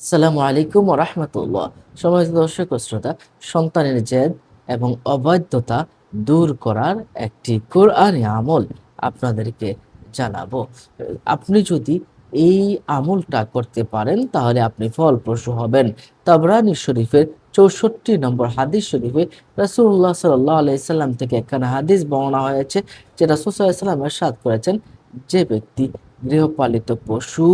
আসসালামু আলাইকুম ওয়া রাহমাতুল্লাহ। সম্মানিত দর্শক ও শ্রোতা, সন্তানের জেদ এবং অবাধ্যতা দূর করার একটি কোরআনী আমল আপনাদেরকে জানাবো। আপনি যদি এই আমলটা করতে পারেন তাহলে আপনি ফলপ্রসূ হবেন। তাবরানী শরীফের ৬৪ নম্বর হাদিস শরীফে রাসূলুল্লাহ সাল্লাল্লাহু আলাইহি সাল্লাম থেকে একখানা হাদিস বর্ণনা হয়েছে, যে রাসূল সাল্লাল্লাহু আলাইহি সাল্লাম ইরশাদ করেছেন, যে ব্যক্তি গৃহপালিত পশু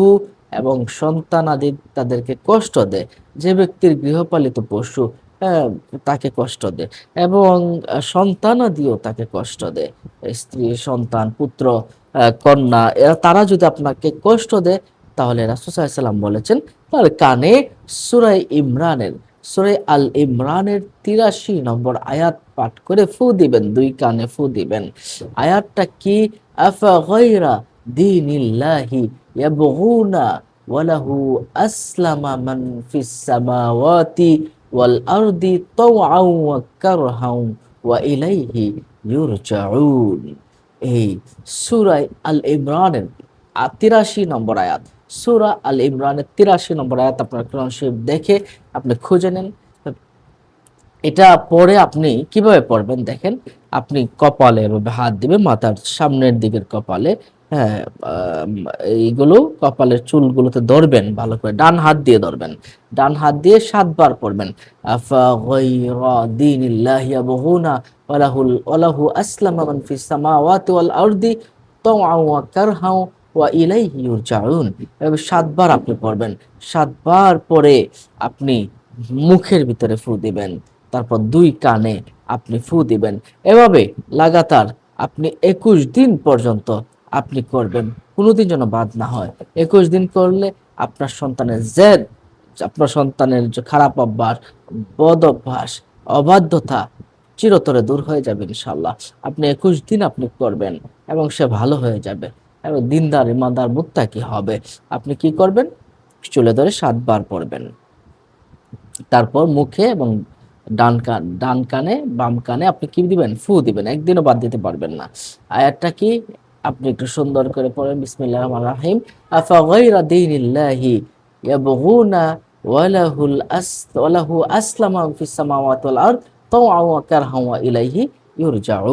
এবং সন্তানাদি তাদেরকে কষ্ট দেয়, যে ব্যক্তির গৃহপালিত পশু হ্যাঁ, তাকে কষ্ট দেয় এবং সন্তানাদিও তাকে কষ্ট দেয়, স্ত্রী, সন্তান, পুত্র, কন্যা, এরা তারা যদি আপনাকে কষ্ট দেয়, তাহলে রাসূল সাল্লাল্লাহু আলাইহি সাল্লাম বলেছেন তার কানে সূরা আল ইমরানের ৮৩ নম্বর আয়াত পাঠ করে ফু দিবেন, দুই কানে ফু দিবেন। আয়াতটা কি? আফা গায়রা দীনিল্লাহি ইয়াবগুনা ওয়ালাহু আসলামা মান ফিস সামাওয়াতি ওয়াল আরদি তাওআন ওয়া কারহান ওয়া ইলাইহি ইউরজাউন। এই সূরা আল ইমরানের ৮৩ নম্বর আয়াত। সূরা আল ইমরানের ৮৩ নম্বর আয়াত আপনার কোরআন শরীফ দেখে আপনি খুঁজে নেন। এটা পড়ে আপনি কিভাবে পড়বেন দেখেন, আপনি কপালে এভাবে হাত দিবেন, মাথার সামনের দিকের কপালে, হ্যাঁ, এইগুলো কপালের চুলগুলোতে ধরবেন ভালো করে, ডান হাত দিয়ে ধরবেন, ডান হাত দিয়ে ৭ বার পড়বেন, আফা গায়রা দীনিল্লাহি ইয়াবগুনা ওয়ালাহু আসলামা মান ফিস সামাওয়াতি ওয়াল আরদি তাওআন ওয়া কারহান ওয়া ইলাইহি ইউরজাউন। এভাবে ৭ বার আপনি পড়বেন। ৭ বার পরে আপনি মুখের ভিতরে ফু দিবেন, তারপর ২ কানে আপনি ফু দিবেন। এভাবে লাগাতার আপনি ২১ দিন পর্যন্ত আপনি করবেন। কোনদিন যেন বাদ না হয়। ২১ দিন করলে আপনার সন্তানের জেদ, আপনার সন্তানের যে খারাপ অভ্যাস, বদ অভ্যাস, অবাধ্যতা চিরতরে দূর হয়ে যাবে ইনশাআল্লাহ। আপনি ২১ দিন আপনি করবেন এবং সে ভালো হয়ে যাবে এবং দিনদার, ইমানদার, মুত্তাকি হবে। আপনি কি করবেন? চুলে ধরে ৭ বার পড়বেন। তারপর মুখে এবং ডান কানে, বাম কানে আপনি কি দিবেন? ফু দিবেন। একদিনও বাদ দিতে পারবেন না। আয়াতটা কি? আপনি একটু সুন্দর করে পড়েন, বিসমিল্লাহির রহমানির রহিম। আফা গায়রা দীনিল্লাহি ইয়াবগুনা ওয়ালাহু আসলামা ফিস সামাওয়াতি ওয়াল আরদ তাওআন ওয়া কারহান ওয়া ইলাইহি ইউরজাউন।